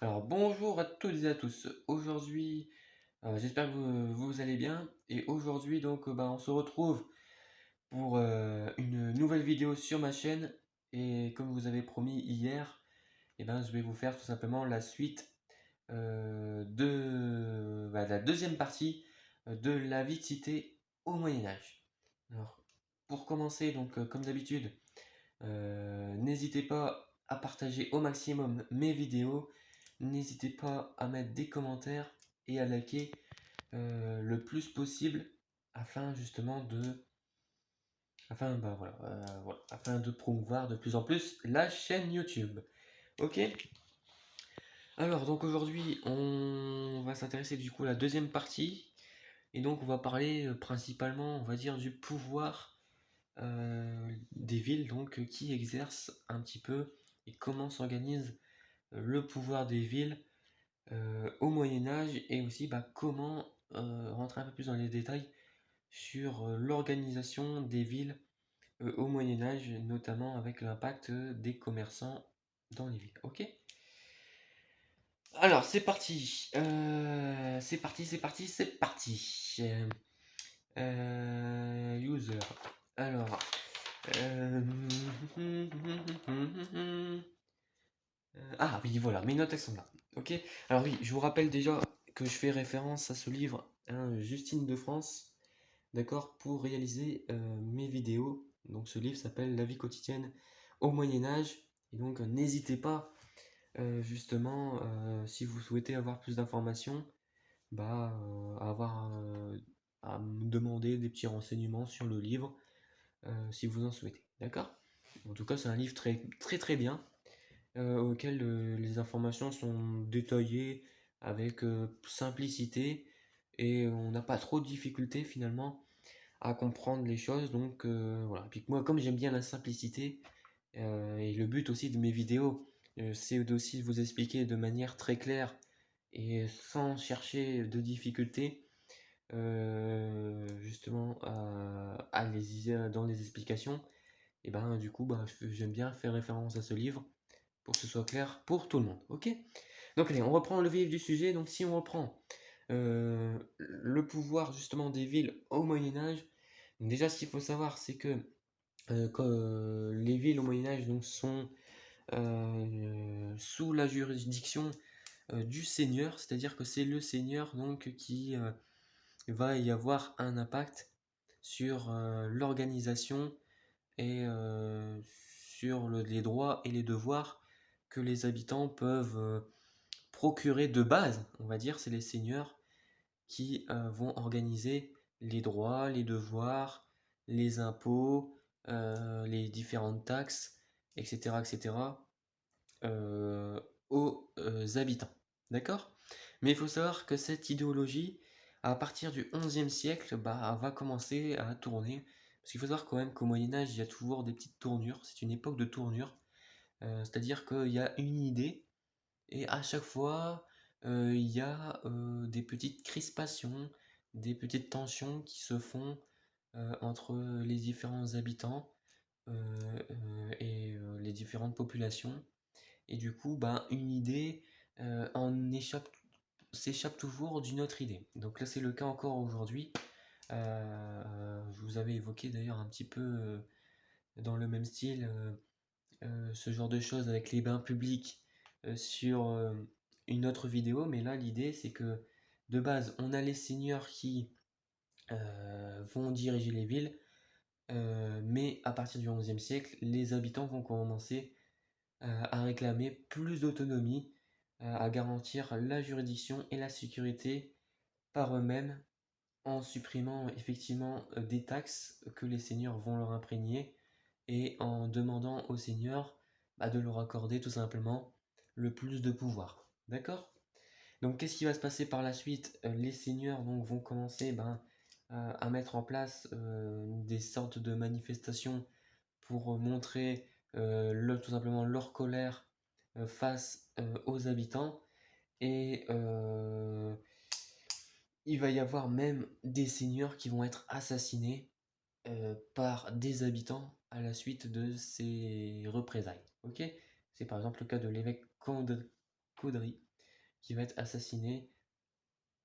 Alors bonjour à toutes et à tous. Aujourd'hui, j'espère que vous allez bien. Et aujourd'hui donc on se retrouve pour une nouvelle vidéo sur ma chaîne. Et comme vous avez promis hier, je vais vous faire tout simplement la suite de la deuxième partie de la vie de cité au Moyen Âge. Alors pour commencer donc comme d'habitude, n'hésitez pas à partager au maximum mes vidéos. N'hésitez pas à mettre des commentaires et à liker le plus possible afin justement de afin de promouvoir de plus en plus la chaîne YouTube. Ok. Alors donc aujourd'hui on va s'intéresser du coup à la deuxième partie et donc on va parler principalement on va dire du pouvoir des villes donc qui exercent un petit peu et comment s'organise le pouvoir des villes au Moyen Âge et aussi comment rentrer un peu plus dans les détails sur l'organisation des villes au Moyen Âge, notamment avec l'impact des commerçants dans les villes. Ok. Alors c'est parti. C'est parti. User. Alors. euh, Ah oui, voilà, mes notes elles sont là. Ok. Alors oui, je vous rappelle déjà que je fais référence à ce livre, hein, Justine de France, d'accord, pour réaliser mes vidéos. Donc ce livre s'appelle La vie quotidienne au Moyen Âge. Et donc n'hésitez pas, justement, si vous souhaitez avoir plus d'informations, à avoir à me demander des petits renseignements sur le livre, si vous en souhaitez. D'accord? En tout cas, c'est un livre très très très bien auquel les informations sont détaillées avec simplicité et on n'a pas trop de difficultés finalement à comprendre les choses. Donc voilà. Puis moi, comme j'aime bien la simplicité et le but aussi de mes vidéos, c'est aussi de vous expliquer de manière très claire et sans chercher de difficultés, justement dans les explications. Et du coup, j'aime bien faire référence à ce livre pour que ce soit clair pour tout le monde. Ok. Donc allez, on reprend le vif du sujet. Donc si on reprend le pouvoir justement des villes au Moyen Âge, donc déjà ce qu'il faut savoir c'est que les villes au Moyen Âge donc, sont sous la juridiction du seigneur, c'est-à-dire que c'est le seigneur donc qui va y avoir un impact sur l'organisation et sur les droits et les devoirs que les habitants peuvent procurer de base, on va dire, c'est les seigneurs qui vont organiser les droits, les devoirs, les impôts, les différentes taxes, etc., etc., euh, aux habitants. D'accord? Mais il faut savoir que cette idéologie, à partir du XIe siècle, va commencer à tourner. Parce qu'il faut savoir quand même qu'au Moyen Âge, il y a toujours des petites tournures. C'est une époque de tournure. C'est-à-dire qu'il y a une idée et à chaque fois, il y a des petites crispations, des petites tensions qui se font entre les différents habitants et les différentes populations. Et du coup, une idée s'échappe toujours d'une autre idée. Donc là, c'est le cas encore aujourd'hui. Je vous avais évoqué d'ailleurs un petit peu dans le même style ce genre de choses avec les bains publics sur une autre vidéo, mais là l'idée c'est que de base on a les seigneurs qui vont diriger les villes, mais à partir du XIe siècle, les habitants vont commencer à réclamer plus d'autonomie, à garantir la juridiction et la sécurité par eux-mêmes en supprimant effectivement des taxes que les seigneurs vont leur imprégner et en demandant aux seigneurs de leur accorder tout simplement le plus de pouvoir. D'accord? Donc qu'est-ce qui va se passer par la suite? Les seigneurs donc, vont commencer à mettre en place des sortes de manifestations pour montrer tout simplement leur colère face aux habitants et il va y avoir même des seigneurs qui vont être assassinés par des habitants à la suite de ces représailles. Ok. C'est par exemple le cas de l'évêque Caudry, qui va être assassiné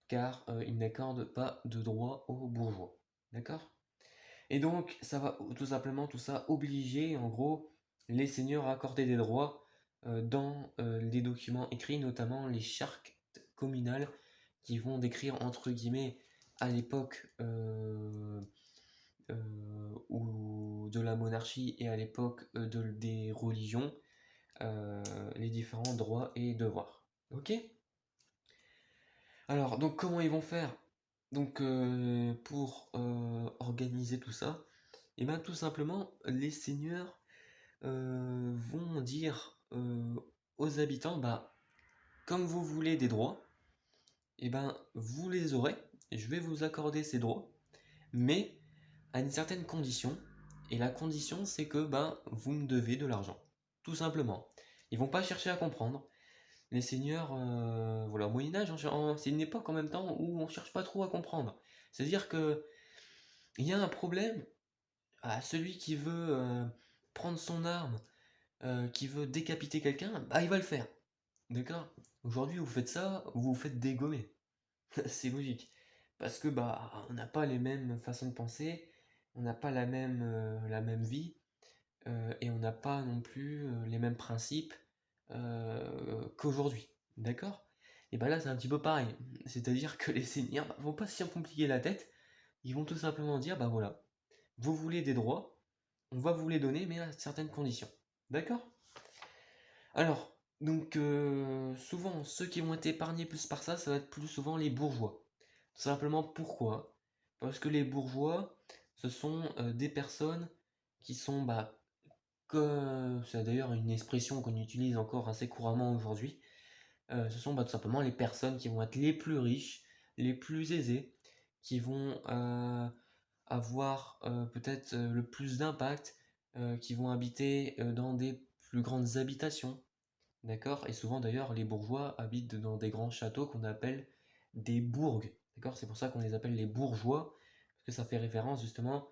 car il n'accorde pas de droit aux bourgeois. D'accord? Et donc, ça va tout simplement, tout ça, obliger, en gros, les seigneurs à accorder des droits dans les documents écrits, notamment les chartes communales, qui vont décrire, entre guillemets, à l'époque ou de la monarchie et à l'époque des religions, les différents droits et devoirs. Ok? Alors, donc comment ils vont faire? Donc, pour organiser tout ça, et bien tout simplement, les seigneurs vont dire aux habitants, bah, comme vous voulez des droits, et ben vous les aurez, et je vais vous accorder ces droits, mais à une certaine condition, et la condition c'est que ben, vous me devez de l'argent, tout simplement. Ils vont pas chercher à comprendre. Les seigneurs, voilà, au Moyen-Âge, c'est une époque en même temps où on cherche pas trop à comprendre. C'est-à-dire que il y a un problème à celui qui veut prendre son arme, qui veut décapiter quelqu'un, bah il va le faire. D'accord? Aujourd'hui, vous faites ça, vous vous faites dégommer. C'est logique. Parce que bah on n'a pas les mêmes façons de penser, on n'a pas la même vie, et on n'a pas non plus les mêmes principes qu'aujourd'hui. D'accord? Et bah là c'est un petit peu pareil. C'est-à-dire que les seigneurs vont pas s'y compliquer la tête, ils vont tout simplement dire bah voilà, vous voulez des droits, on va vous les donner, mais à certaines conditions. D'accord? Alors, donc souvent, ceux qui vont être épargnés plus par ça, ça va être plus souvent les bourgeois. Tout simplement pourquoi? Parce que les bourgeois, ce sont des personnes qui sont, bah, c'est d'ailleurs une expression qu'on utilise encore assez couramment aujourd'hui, ce sont bah, tout simplement les personnes qui vont être les plus riches, les plus aisées, qui vont avoir peut-être le plus d'impact, qui vont habiter dans des plus grandes habitations, d'accord? Et souvent d'ailleurs, les bourgeois habitent dans des grands châteaux qu'on appelle des bourgs, d'accord? C'est pour ça qu'on les appelle les bourgeois, parce que ça fait référence justement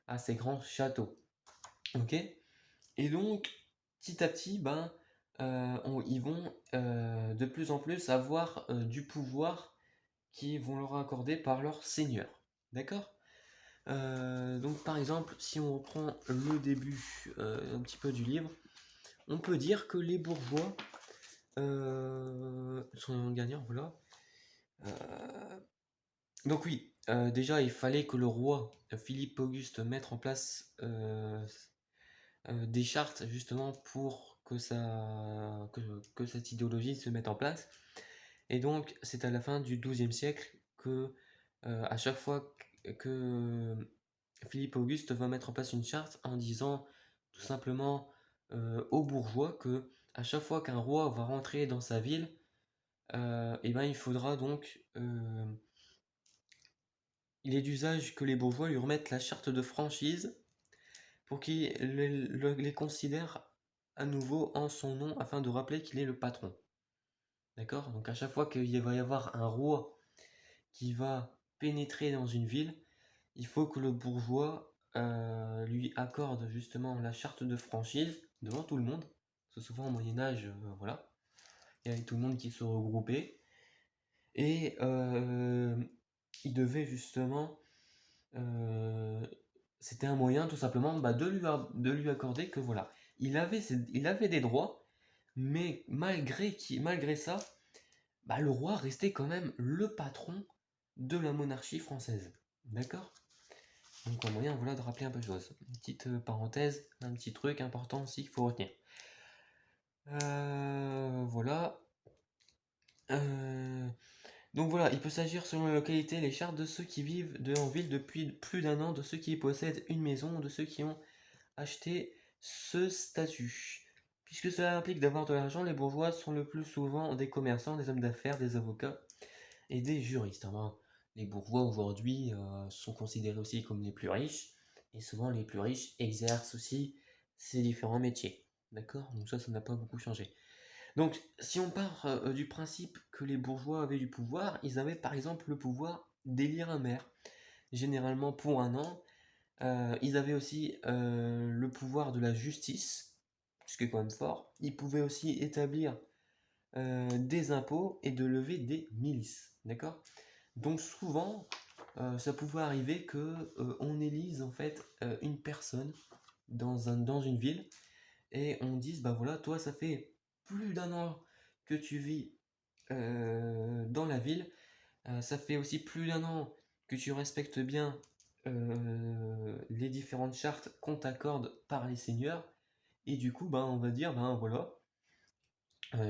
à ces grands châteaux, ok? Et donc, petit à petit, ben, ils vont de plus en plus avoir du pouvoir qui vont leur accorder par leur seigneur, d'accord? Donc par exemple, si on reprend le début un petit peu du livre, on peut dire que les bourgeois sont gagnants, voilà. Donc oui, déjà il fallait que le roi Philippe Auguste mette en place des chartes justement pour que cette idéologie se mette en place. Et donc c'est à la fin du XIIe siècle que à chaque fois que Philippe Auguste va mettre en place une charte en disant tout simplement aux bourgeois que à chaque fois qu'un roi va rentrer dans sa ville, et ben il faudra donc il est d'usage que les bourgeois lui remettent la charte de franchise pour qu'il les considère à nouveau en son nom afin de rappeler qu'il est le patron. D'accord? Donc à chaque fois qu'il va y avoir un roi qui va pénétrer dans une ville, il faut que le bourgeois lui accorde justement la charte de franchise devant tout le monde. Parce que souvent au Moyen-Âge, voilà, il y avait tout le monde qui se regroupait. Et il devait justement c'était un moyen tout simplement bah, de lui accorder que voilà, il avait des droits, mais malgré ça, bah, le roi restait quand même le patron de la monarchie française. D'accord? Donc un moyen voilà, de rappeler un peu de choses. Une petite parenthèse, un petit truc important aussi qu'il faut retenir. Voilà. Donc voilà, il peut s'agir selon la localité, les chartes de ceux qui vivent en ville depuis plus d'un an, de ceux qui possèdent une maison, de ceux qui ont acheté ce statut. Puisque cela implique d'avoir de l'argent, les bourgeois sont le plus souvent des commerçants, des hommes d'affaires, des avocats et des juristes. Alors, les bourgeois aujourd'hui sont considérés aussi comme les plus riches, et souvent les plus riches exercent aussi ces différents métiers. D'accord? Donc ça n'a pas beaucoup changé. Donc, si on part du principe que les bourgeois avaient du pouvoir, ils avaient par exemple le pouvoir d'élire un maire, généralement pour un an. Ils avaient aussi le pouvoir de la justice, ce qui est quand même fort. Ils pouvaient aussi établir des impôts et de lever des milices. D'accord? Donc souvent, ça pouvait arriver que on élise en fait une personne dans une ville et on dise bah voilà, toi ça fait plus d'un an que tu vis dans la ville, ça fait aussi plus d'un an que tu respectes bien les différentes chartes qu'on t'accorde par les seigneurs, et du coup, ben, on va dire, ben voilà,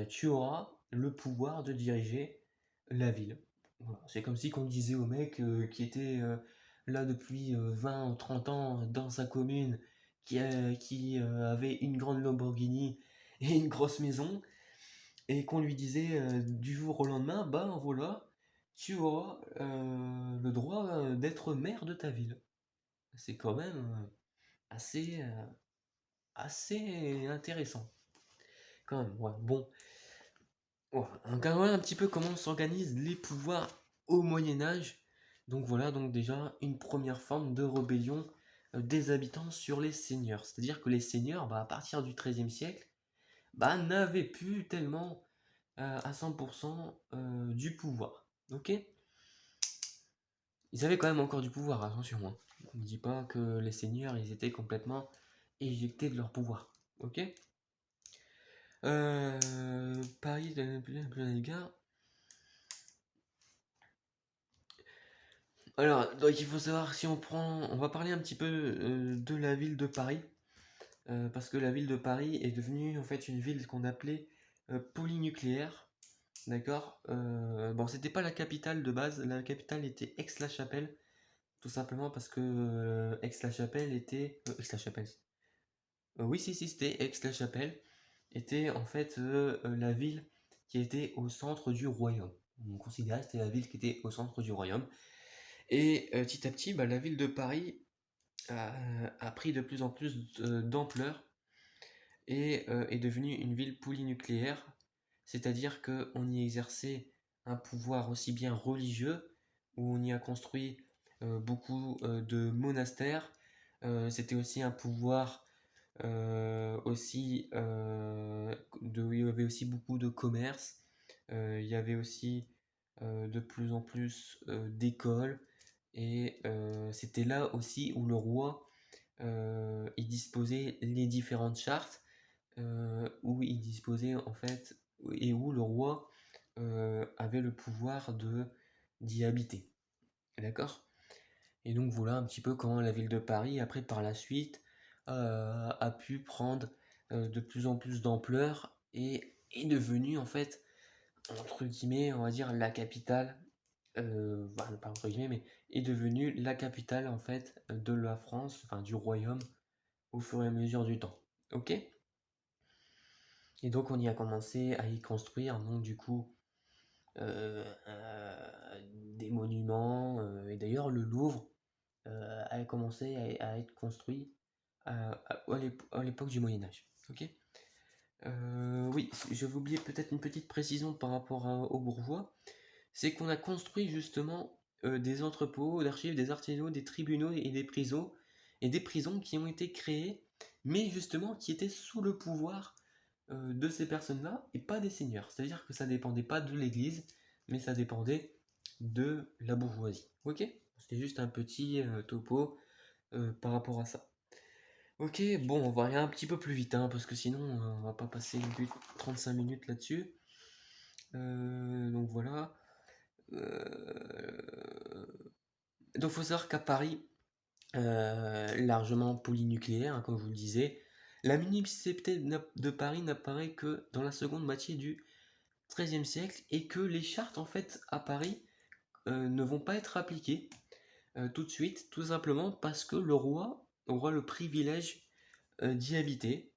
tu auras le pouvoir de diriger la ville. Voilà. C'est comme si qu'on disait au mec qui était là depuis 20 ou 30 ans dans sa commune, qui avait une grande Lamborghini et une grosse maison, et qu'on lui disait du jour au lendemain, ben voilà, tu auras le droit d'être maire de ta ville. C'est quand même assez, assez intéressant. Quand même, ouais. Bon, ouais, on regarde un petit peu comment s'organisent les pouvoirs au Moyen Âge. Donc voilà, donc déjà une première forme de rébellion des habitants sur les seigneurs. C'est-à-dire que les seigneurs, bah, à partir du XIIIe siècle, bah, n'avaient plus tellement à 100% du pouvoir. Ok? Ils avaient quand même encore du pouvoir, attention. Hein. On ne dit pas que les seigneurs, ils étaient complètement éjectés de leur pouvoir. Ok? Paris, les gars. Alors, donc il faut savoir si on prend, on va parler un petit peu de la ville de Paris, parce que la ville de Paris est devenue en fait une ville qu'on appelait polynucléaire, d'accord. Bon, c'était pas la capitale de base, la capitale était Aix-la-Chapelle, tout simplement parce que Aix-la-Chapelle était, Aix-la-Chapelle, oui si c'était Aix-la-Chapelle, était en fait la ville qui était au centre du royaume. On considérait que c'était la ville qui était au centre du royaume. Et petit à petit, bah, la ville de Paris a pris de plus en plus d'ampleur et est devenue une ville polynucléaire, c'est-à-dire qu'on y exerçait un pouvoir aussi bien religieux, où on y a construit beaucoup de monastères. C'était aussi un pouvoir aussi il y avait aussi beaucoup de commerce. Il y avait aussi de plus en plus d'écoles, et c'était là aussi où le roi il disposait les différentes chartes, où il disposait en fait, et où le roi avait le pouvoir de d'y habiter. D'accord? Et donc voilà un petit peu comment la ville de Paris, après par la suite, a pu prendre de plus en plus d'ampleur et est devenue en fait, entre guillemets, on va dire la capitale, enfin, pas entre guillemets, mais est devenue la capitale en fait de la France, enfin du royaume, au fur et à mesure du temps. Ok? Et donc on y a commencé à y construire, donc du coup, des monuments, et d'ailleurs le Louvre a commencé à être construit à l'époque du Moyen Âge. Ok. Oui, je vais oublier peut-être une petite précision par rapport aux bourgeois, c'est qu'on a construit justement des entrepôts d'archives, des arsenaux, des tribunaux et des prisons qui ont été créés, mais justement qui étaient sous le pouvoir de ces personnes-là et pas des seigneurs. C'est-à-dire que ça dépendait pas de l'Église, mais ça dépendait de la bourgeoisie. Ok? C'était juste un petit topo par rapport à ça. Ok, bon, on va aller un petit peu plus vite, hein, parce que sinon on va pas passer 35 minutes là-dessus. Donc voilà. Donc il faut savoir qu'à Paris, largement polynucléaire, hein, comme je vous le disais, la municipalité de Paris n'apparaît que dans la seconde moitié du XIIIe siècle, et que les chartes en fait à Paris ne vont pas être appliquées tout de suite, tout simplement parce que le roi aura le privilège d'y habiter.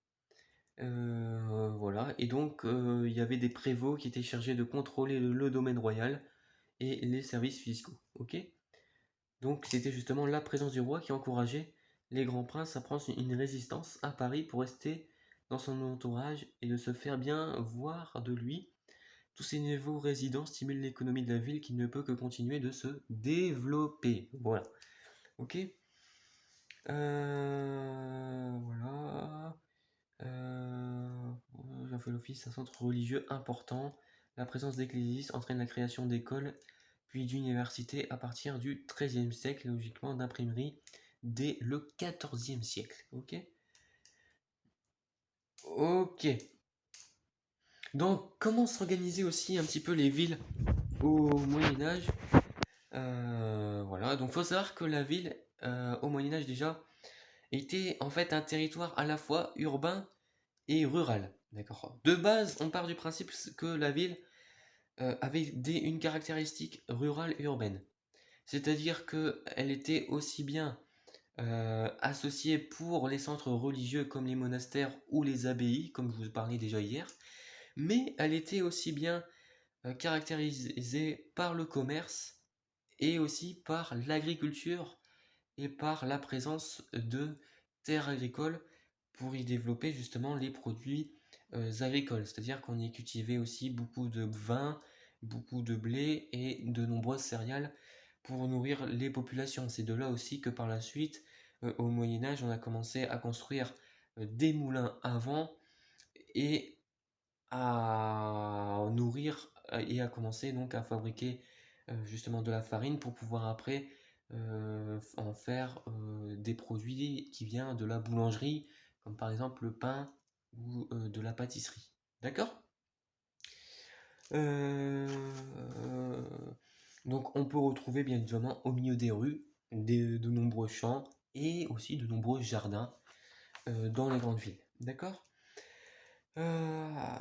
Voilà, et donc il y avait des prévôts qui étaient chargés de contrôler le domaine royal et les services fiscaux. Ok? Donc c'était justement la présence du roi qui encourageait les grands princes à prendre une résistance à Paris pour rester dans son entourage et de se faire bien voir de lui. Tous ces nouveaux résidents stimulent l'économie de la ville qui ne peut que continuer de se développer. Voilà. Ok. Voilà. qui ont fait l'office d'un centre religieux important. La présence d'ecclésiastes entraîne la création d'écoles, puis d'universités à partir du XIIIe siècle, logiquement d'imprimeries dès le XIVe siècle. Ok. Ok. Donc, comment s'organiser aussi un petit peu les villes au Moyen-Âge? Voilà, donc faut savoir que la ville, au Moyen-Âge déjà, était en fait un territoire à la fois urbain et rural. D'accord. De base, on part du principe que la ville avait une caractéristique rurale et urbaine. C'est-à-dire qu'elle était aussi bien associée pour les centres religieux comme les monastères ou les abbayes, comme je vous parlais déjà hier, mais elle était aussi bien caractérisée par le commerce et aussi par l'agriculture et par la présence de terres agricoles pour y développer justement les produits agricoles. C'est-à-dire qu'on y cultivait aussi beaucoup de vin, beaucoup de blé et de nombreuses céréales pour nourrir les populations. C'est de là aussi que par la suite, au Moyen Âge, on a commencé à construire des moulins à vent et à nourrir et à commencer donc à fabriquer justement de la farine pour pouvoir après en faire des produits qui viennent de la boulangerie, comme par exemple le pain ou de la pâtisserie. D'accord? Euh, donc on peut retrouver bien évidemment au milieu des rues de nombreux champs et aussi de nombreux jardins dans les grandes villes. D'accord? Euh,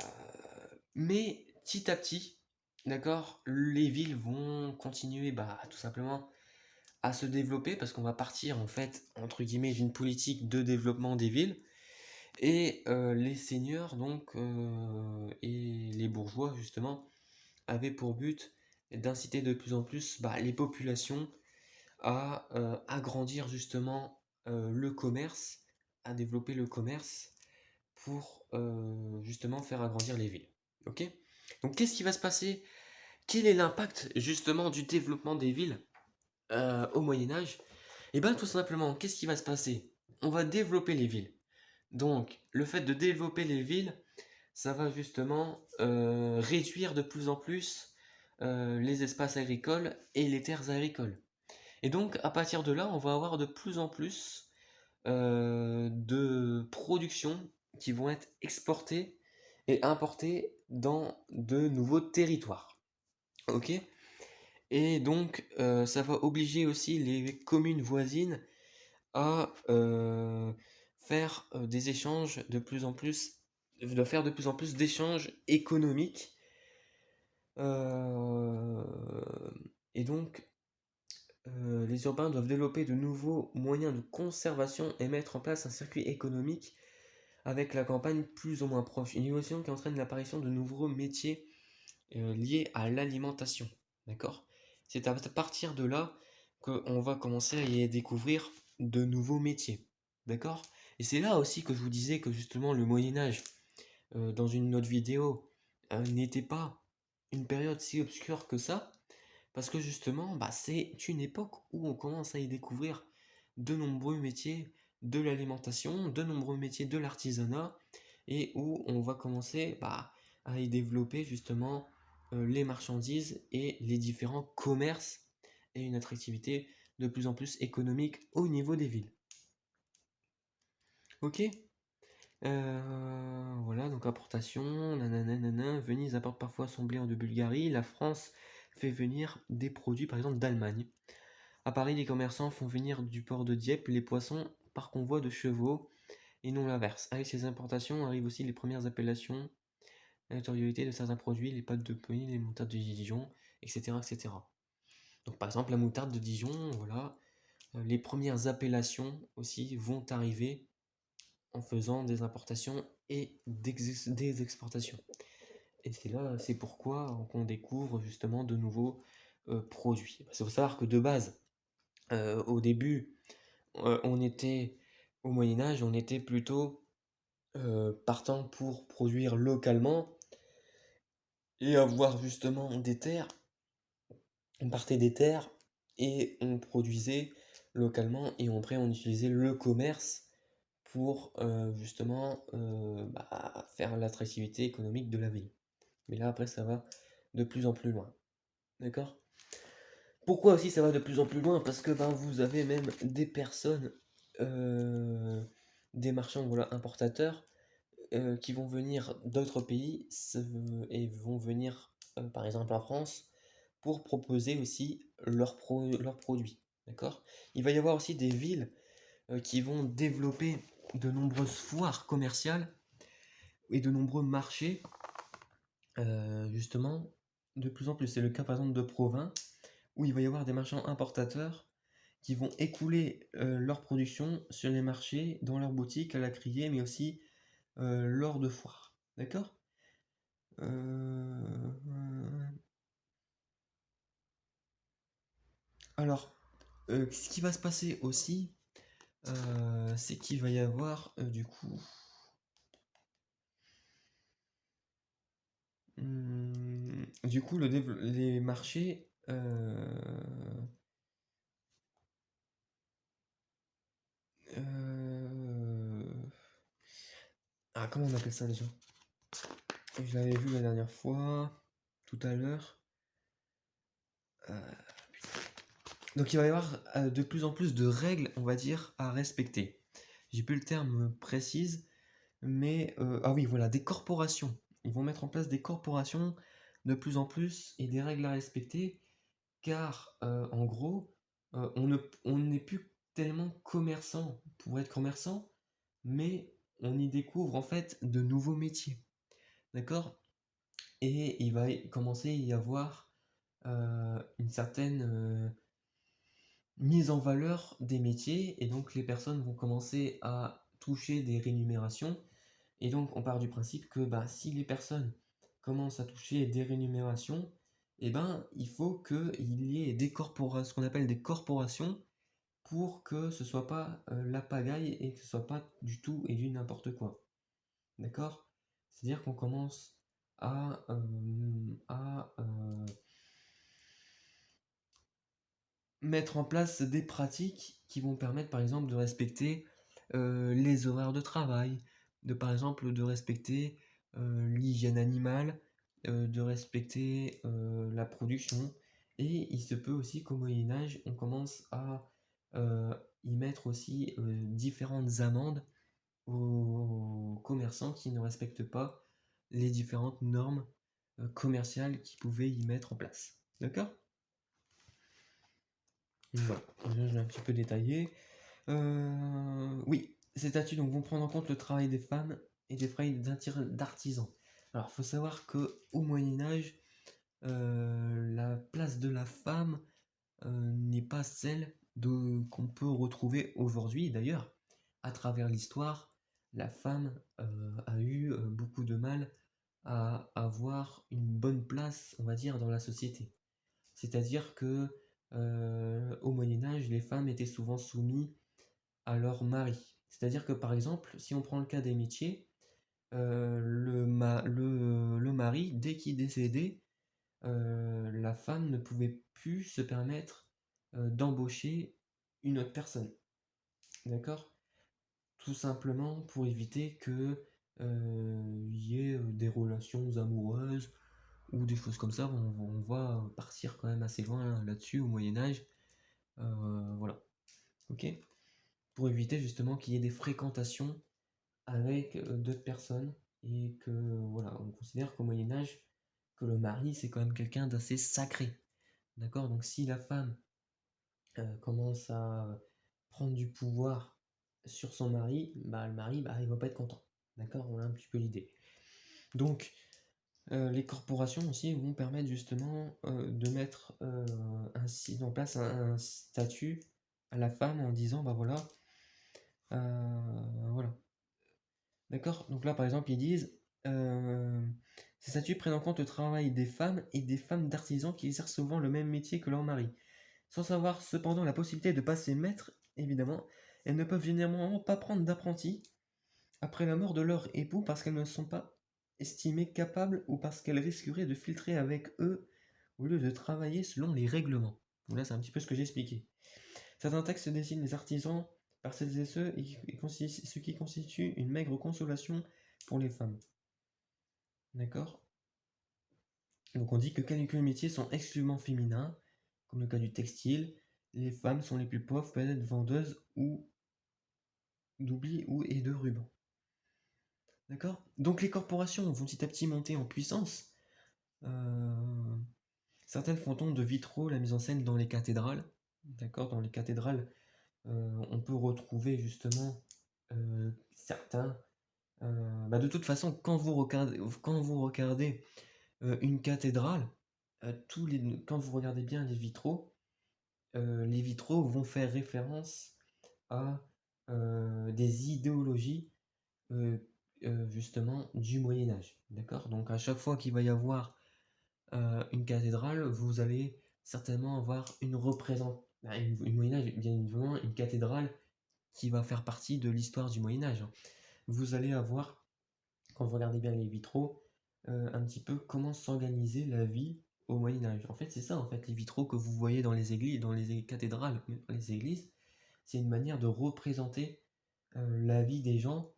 mais petit à petit, d'accord, les villes vont continuer tout simplement à se développer parce qu'on va partir en fait entre guillemets d'une politique de développement des villes et les seigneurs donc et les bourgeois justement avaient pour but d'inciter de plus en plus les populations à agrandir justement le commerce, à développer le commerce pour justement faire agrandir les villes. Ok. Donc qu'est-ce qui va se passer? Quel est l'impact justement du développement des villes au Moyen Âge? Et bien tout simplement, qu'est-ce qui va se passer? On va développer les villes. Donc le fait de développer les villes, ça va justement réduire de plus en plus les espaces agricoles et les terres agricoles. Et donc à partir de là, on va avoir de plus en plus de productions qui vont être exportées et importées dans de nouveaux territoires. Ok. Et donc, ça va obliger aussi les communes voisines à faire des échanges de plus en plus, de faire de plus en plus d'échanges économiques. Euh, et donc, les urbains doivent développer de nouveaux moyens de conservation et mettre en place un circuit économique avec la campagne plus ou moins proche. Une innovation qui entraîne l'apparition de nouveaux métiers liés à l'alimentation. D'accord? C'est à partir de là qu'on va commencer à y découvrir de nouveaux métiers. D'accord? Et c'est là aussi que je vous disais que justement le Moyen Âge, dans une autre vidéo, n'était pas une période si obscure que ça, parce que justement, c'est une époque où on commence à y découvrir de nombreux métiers de l'alimentation, de nombreux métiers de l'artisanat, et où on va commencer à y développer justement les marchandises et les différents commerces et une attractivité de plus en plus économique au niveau des villes. Ok. Voilà, donc importation, nanana, Venise apporte parfois son blé de Bulgarie, la France fait venir des produits par exemple d'Allemagne. À Paris, les commerçants font venir du port de Dieppe les poissons par convoi de chevaux et non l'inverse. Avec ces importations arrivent aussi les premières appellations, la notoriété de certains produits, les pâtes de Pauline, les moutardes de Dijon, etc., etc. Donc par exemple la moutarde de Dijon, voilà, les premières appellations aussi vont arriver en faisant des importations et des exportations. Et c'est là, c'est pourquoi on découvre justement de nouveaux produits. Il faut savoir que de base, au début, on était au Moyen Âge, on était plutôt partant pour produire localement et avoir justement des terres. On partait des terres et on produisait localement et après on utilisait le commerce pour justement faire l'attractivité économique de la ville. Mais là, après, ça va de plus en plus loin. D'accord? Pourquoi aussi ça va de plus en plus loin? Parce que ben, vous avez même des personnes, des marchands voilà, importateurs, qui vont venir d'autres pays et vont venir, par exemple en France, pour proposer aussi leurs produits. D'accord? Il va y avoir aussi des villes qui vont développer de nombreuses foires commerciales et de nombreux marchés, justement, de plus en plus. C'est le cas par exemple de Provins, où il va y avoir des marchands importateurs qui vont écouler leur production sur les marchés, dans leurs boutiques, à la criée, mais aussi lors de foires. D'accord? Euh, Alors, ce qui va se passer aussi, c'est qu'il va y avoir du coup. Du coup, les marchés. Comment on appelle ça déjà? Je l'avais vu la dernière fois, tout à l'heure. Donc il va y avoir de plus en plus de règles, on va dire, à respecter. J'ai plus le terme précis, mais ah oui, voilà, des corporations. Ils vont mettre en place des corporations de plus en plus et des règles à respecter, car en gros, on n'est plus tellement commerçant pour être commerçant, mais on y découvre en fait de nouveaux métiers. D'accord? Et il va commencer à y avoir une certaine mise en valeur des métiers, et donc les personnes vont commencer à toucher des rémunérations. Et donc on part du principe que bah, si les personnes commencent à toucher des rémunérations, eh ben, il faut qu'il y ait ce qu'on appelle des corporations, pour que ce soit pas la pagaille et que ce soit pas du tout et du n'importe quoi. D'accord? C'est-à-dire qu'on commence à mettre en place des pratiques qui vont permettre par exemple de respecter les horaires de travail, par exemple de respecter l'hygiène animale, de respecter la production. Et il se peut aussi qu'au Moyen Âge, on commence à euh, y mettre aussi différentes amendes aux commerçants qui ne respectent pas les différentes normes commerciales qu'ils pouvaient y mettre en place. D'accord? Voilà, déjà je l'ai un petit peu détaillé. Oui, ces statuts donc, vont prendre en compte le travail des femmes et des travail d'artisans. Alors, il faut savoir que au Moyen Âge, la place de la femme n'est pas celle qu'on peut retrouver aujourd'hui. D'ailleurs, à travers l'histoire, la femme a eu beaucoup de mal à avoir une bonne place, on va dire, dans la société. C'est-à-dire que au Moyen Âge, les femmes étaient souvent soumises à leur mari. C'est-à-dire que par exemple, si on prend le cas des métiers, le mari, dès qu'il décédait, la femme ne pouvait plus se permettre d'embaucher une autre personne. D'accord? Tout simplement pour éviter que y ait des relations amoureuses ou des choses comme ça. On va partir quand même assez loin là-dessus au Moyen Âge. Voilà. Ok? Pour éviter justement qu'il y ait des fréquentations avec d'autres personnes, et que voilà, on considère qu'au Moyen Âge, que le mari c'est quand même quelqu'un d'assez sacré. D'accord? Donc si la femme commence à prendre du pouvoir sur son mari, bah, le mari bah, il va pas être content. D'accord? On a un petit peu l'idée. Donc les corporations aussi vont permettre justement de mettre ainsi en place un statut à la femme en disant bah voilà, voilà. D'accord? Donc là par exemple ils disent ces statuts prennent en compte le travail des femmes et des femmes d'artisans qui exercent souvent le même métier que leur mari. Sans savoir cependant la possibilité de passer maître, évidemment, elles ne peuvent généralement pas prendre d'apprenti après la mort de leur époux parce qu'elles ne sont pas estimées capables ou parce qu'elles risqueraient de filtrer avec eux au lieu de travailler selon les règlements. Donc là, c'est un petit peu ce que j'ai expliqué. Certains textes désignent les artisans par celles et ceux, ce qui constitue une maigre consolation pour les femmes. D'accord? Donc on dit que quelques métiers sont exclusivement féminins, comme le cas du textile. Les femmes sont les plus pauvres, peuvent être vendeuses ou d'oubli ou et de rubans. D'accord? Donc les corporations vont petit à petit monter en puissance. Certaines font don de vitraux, la mise en scène dans les cathédrales. D'accord? Dans les cathédrales, on peut retrouver justement certains. De toute façon, quand vous regardez une cathédrale, quand vous regardez bien les vitraux vont faire référence à des idéologies euh, justement du Moyen Âge. D'accord? Donc à chaque fois qu'il va y avoir une cathédrale, vous allez certainement avoir une Moyen Âge, bien évidemment, une cathédrale qui va faire partie de l'histoire du Moyen Âge. Vous allez avoir, quand vous regardez bien les vitraux, un petit peu comment s'organisait la vie au Moyen Âge. En fait, c'est ça, en fait, les vitraux que vous voyez dans les églises, dans les cathédrales, dans les églises, c'est une manière de représenter la vie des gens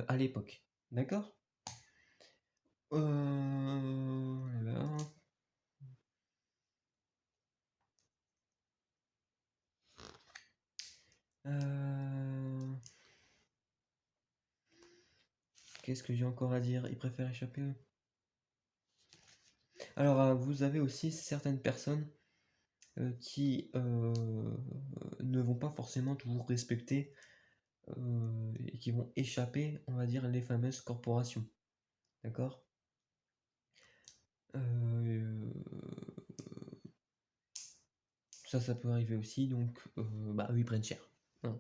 à l'époque. D'accord? Voilà. Euh, Qu'est-ce que j'ai encore à dire? Ils préfèrent échapper. Alors, vous avez aussi certaines personnes qui ne vont pas forcément toujours respecter et qui vont échapper, on va dire, les fameuses corporations. D'accord? Euh, ça peut arriver aussi, donc eux ils prennent cher. Hein,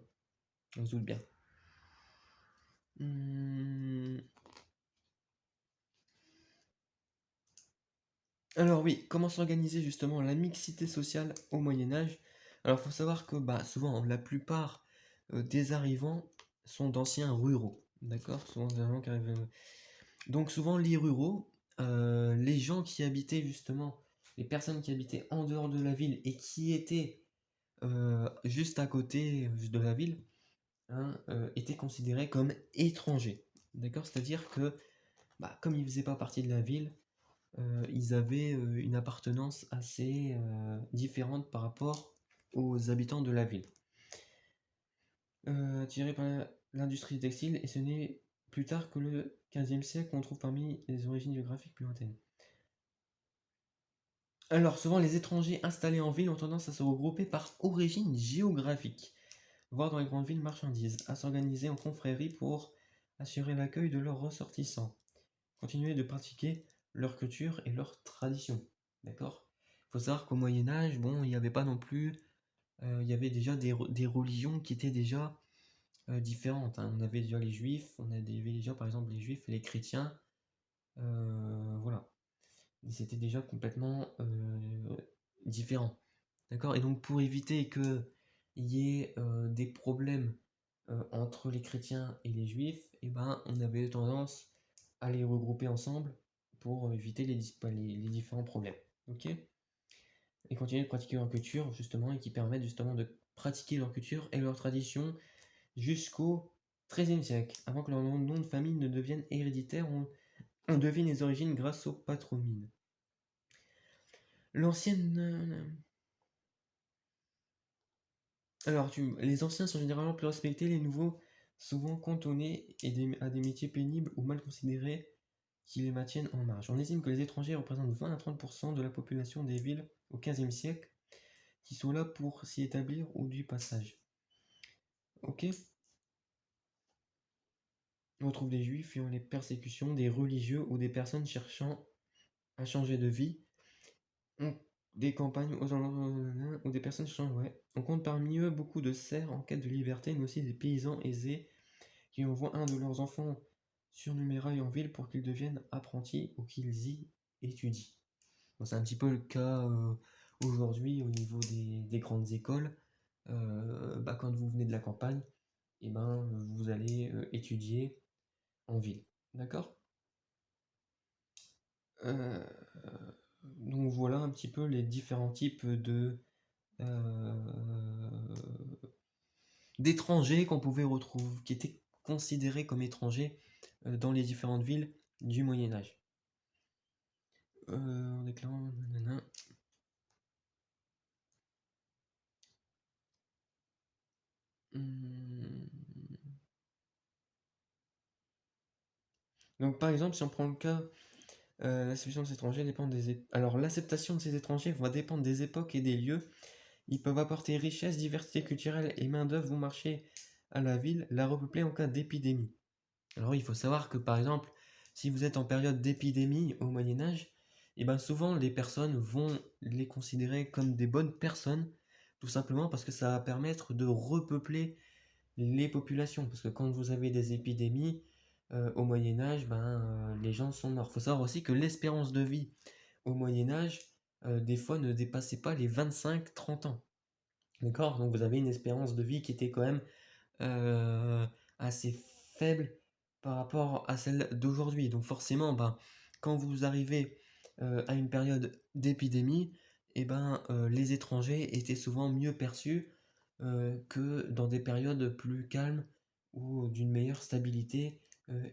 on se doute bien. Alors oui, comment s'organiser justement la mixité sociale au Moyen Âge? Alors il faut savoir que souvent la plupart des arrivants sont d'anciens ruraux, d'accord? Souvent des arrivants qui arrivent. Donc souvent les ruraux, les gens qui habitaient justement, les personnes qui habitaient en dehors de la ville et qui étaient juste à côté de la ville, hein, étaient considérés comme étrangers, d'accord? C'est-à-dire que comme ils ne faisaient pas partie de la ville, ils avaient une appartenance assez différente par rapport aux habitants de la ville. Tiré par l'industrie textile, et ce n'est plus tard que le XVe siècle qu'on trouve parmi les origines géographiques plus lointaines. Alors, souvent, les étrangers installés en ville ont tendance à se regrouper par origine géographique, voire dans les grandes villes marchandises, à s'organiser en confréries pour assurer l'accueil de leurs ressortissants, continuer de pratiquer leur culture et leurs traditions. D'accord? Il faut savoir qu'au Moyen Âge, bon, il n'y avait pas non plus, il y avait déjà des religions qui étaient déjà différentes. Hein. On avait déjà les juifs, on avait déjà par exemple les juifs et les chrétiens. Voilà. C'était déjà complètement différent. D'accord? Et donc pour éviter qu'il y ait des problèmes entre les chrétiens et les juifs, on avait tendance à les regrouper ensemble pour éviter les différents problèmes. Ok? Et continuer de pratiquer leur culture, justement, et qui permettent justement de pratiquer leur culture et leur tradition jusqu'au XIIIe siècle, avant que leur nom de famille ne devienne héréditaire. On devine les origines grâce aux patronymes. L'ancienne. Alors, les anciens sont généralement plus respectés, les nouveaux souvent cantonnés à des métiers pénibles ou mal considérés qui les maintiennent en marge. On estime que les étrangers représentent 20 à 30% de la population des villes au XVe siècle, qui sont là pour s'y établir ou du passage. Ok? On retrouve des juifs fuyant les persécutions, des religieux ou des personnes cherchant à changer de vie. Des campagnes aux alentours ou des personnes cherchant, ouais. On compte parmi eux beaucoup de serfs en quête de liberté, mais aussi des paysans aisés qui envoient un de leurs enfants surnumérail en ville pour qu'ils deviennent apprentis ou qu'ils y étudient. Bon, c'est un petit peu le cas aujourd'hui au niveau des grandes écoles. Quand vous venez de la campagne, vous allez étudier en ville. D'accord? Euh, donc voilà un petit peu les différents types euh, d'étrangers qu'on pouvait retrouver, qui étaient considérés comme étrangers dans les différentes villes du Moyen Âge. En déclarant... nanana. Donc par exemple, si on prend le cas, l'acceptation de ces étrangers dépend Alors l'acceptation de ces étrangers va dépendre des époques et des lieux. Ils peuvent apporter richesse, diversité culturelle et main-d'œuvre vont marcher à la ville, la repeupler en cas d'épidémie. Alors il faut savoir que par exemple, si vous êtes en période d'épidémie au Moyen Âge, et ben souvent les personnes vont les considérer comme des bonnes personnes, tout simplement parce que ça va permettre de repeupler les populations. Parce que quand vous avez des épidémies au Moyen Âge, les gens sont morts. Il faut savoir aussi que l'espérance de vie au Moyen Âge, des fois, ne dépassait pas les 25-30 ans. D'accord? Donc vous avez une espérance de vie qui était quand même assez faible par rapport à celle d'aujourd'hui. Donc forcément, quand vous arrivez à une période d'épidémie, les étrangers étaient souvent mieux perçus que dans des périodes plus calmes ou d'une meilleure stabilité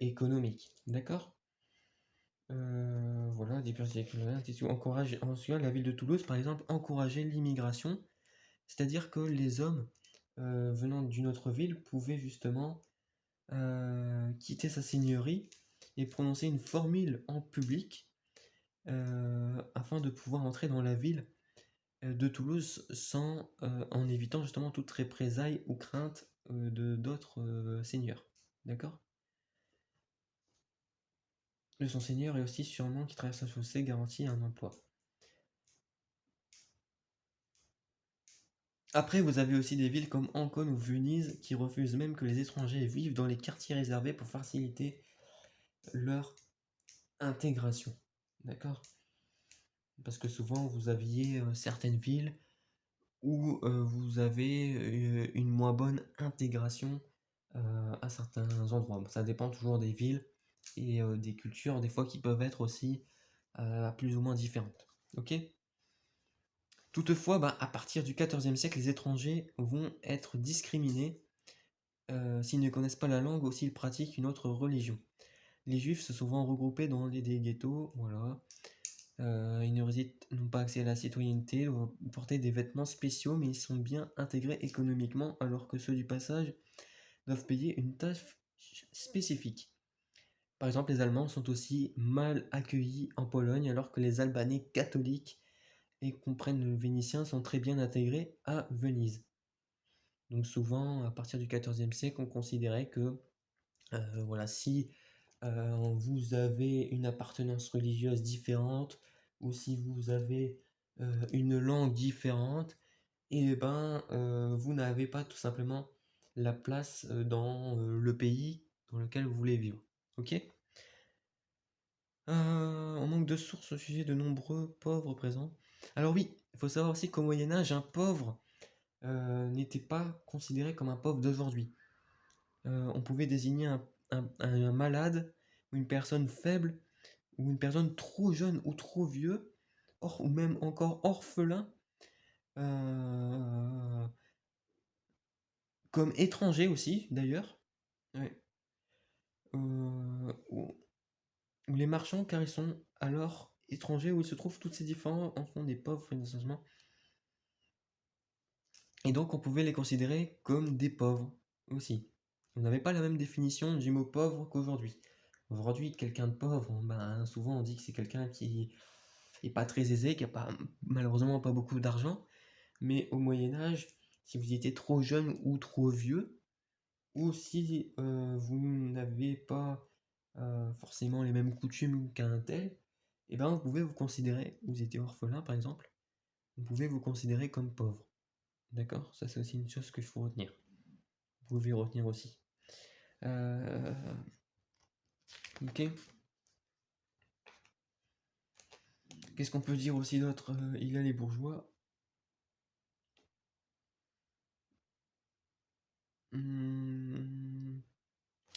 économique. D'accord? Voilà, des personnes encourage, ensuite, la ville de Toulouse, par exemple, encourageait l'immigration, c'est-à-dire que les hommes venant d'une autre ville pouvaient justement quitter sa seigneurie et prononcer une formule en public afin de pouvoir entrer dans la ville de Toulouse sans, en évitant justement toute représailles ou crainte de d'autres seigneurs. D'accord? De son seigneur et aussi sûrement qui traverse la chaussée garantit un emploi. Après, vous avez aussi des villes comme Ancône ou Venise qui refusent même que les étrangers vivent dans les quartiers réservés pour faciliter leur intégration. D'accord? Parce que souvent, vous aviez certaines villes où vous avez une moins bonne intégration à certains endroits. Bon, ça dépend toujours des villes et des cultures, des fois qui peuvent être aussi plus ou moins différentes. Ok? Toutefois, à partir du XIVe siècle, les étrangers vont être discriminés s'ils ne connaissent pas la langue ou s'ils pratiquent une autre religion. Les juifs se sont souvent regroupés dans des ghettos, voilà. Ils n'ont pas accès à la citoyenneté, doivent porter des vêtements spéciaux, mais ils sont bien intégrés économiquement, alors que ceux du passage doivent payer une tâche spécifique. Par exemple, les Allemands sont aussi mal accueillis en Pologne, alors que les Albanais catholiques et comprennent le vénitien sont très bien intégrés à Venise. Donc souvent, à partir du XIVe siècle, on considérait que voilà, si vous avez une appartenance religieuse différente ou si vous avez une langue différente, et vous n'avez pas tout simplement la place dans le pays dans lequel vous voulez vivre. Ok? On manque de sources au sujet de nombreux pauvres présents. Alors oui, il faut savoir aussi qu'au Moyen Âge, un pauvre n'était pas considéré comme un pauvre d'aujourd'hui. On pouvait désigner un malade ou une personne faible ou une personne trop jeune ou trop vieux, ou même encore orphelin, euh, comme étranger aussi d'ailleurs, ouais. Ou les marchands car ils sont alors étrangers où ils se trouvent toutes ces différents en font des pauvres essentiellement. Et donc on pouvait les considérer comme des pauvres aussi. On n'avait pas la même définition du mot pauvre qu'aujourd'hui. Aujourd'hui, quelqu'un de pauvre, souvent on dit que c'est quelqu'un qui est pas très aisé, qui a pas, malheureusement pas beaucoup d'argent. Mais au Moyen Âge, si vous étiez trop jeune ou trop vieux, ou si vous n'avez pas forcément les mêmes coutumes qu'un tel, vous pouvez vous considérer, vous étiez orphelin par exemple, vous pouvez vous considérer comme pauvre. D'accord? Ça c'est aussi une chose que je faut retenir. Vous pouvez retenir aussi. Euh, ok. Qu'est-ce qu'on peut dire aussi d'autre? Il y a les bourgeois. Hmm.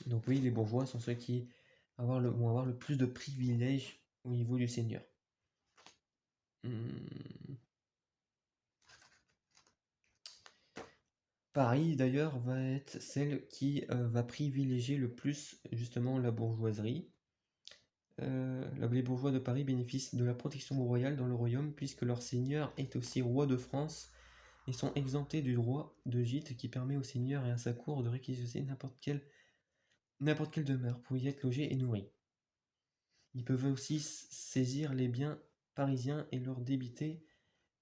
Donc oui, les bourgeois sont ceux qui vont avoir le plus de privilèges au niveau du seigneur. Hmm. Paris d'ailleurs va être celle qui va privilégier le plus justement la bourgeoisie. Les bourgeois de Paris bénéficient de la protection royale dans le royaume puisque leur seigneur est aussi roi de France et sont exemptés du droit de gîte qui permet au seigneur et à sa cour de réquisitionner n'importe quelle demeure pour y être logé et nourri. Ils peuvent aussi saisir les biens parisiens et leur débiter.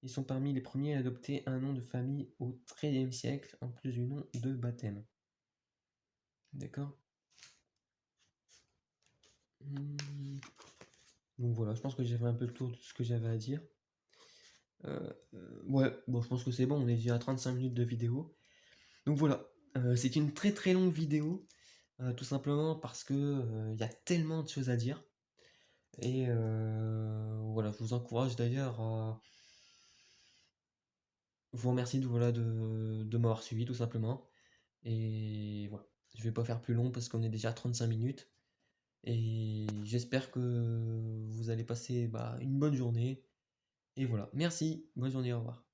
Ils sont parmi les premiers à adopter un nom de famille au XIIIe siècle en plus du nom de baptême. D'accord. Donc voilà, je pense que j'ai fait un peu le tour de ce que j'avais à dire. Ouais, bon, je pense que c'est bon, on est déjà à 35 minutes de vidéo. Donc voilà, c'est une très très longue vidéo, tout simplement parce que il y a tellement de choses à dire. Et voilà, je vous encourage d'ailleurs à vous remercier voilà, de m'avoir suivi tout simplement. Et voilà, je vais pas faire plus long parce qu'on est déjà à 35 minutes. Et j'espère que vous allez passer une bonne journée. Et voilà, merci, bonne journée, au revoir.